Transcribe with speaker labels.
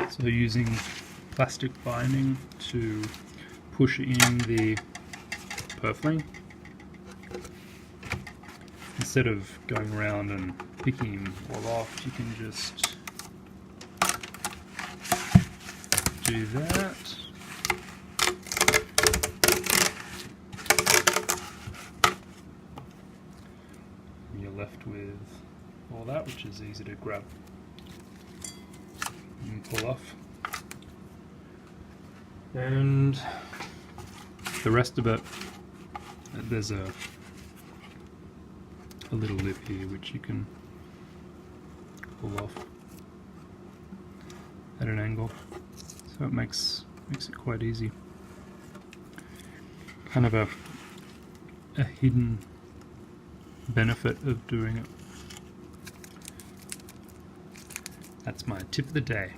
Speaker 1: So using plastic binding to push in the purfling, instead of going around and picking them all off, you can just do that. And you're left with all that, which is easy to grab and pull off. And the rest of it, there's a little lip here which you can pull off at an angle, so it makes it quite easy. Kind of a hidden benefit of doing it. That's my tip of the day.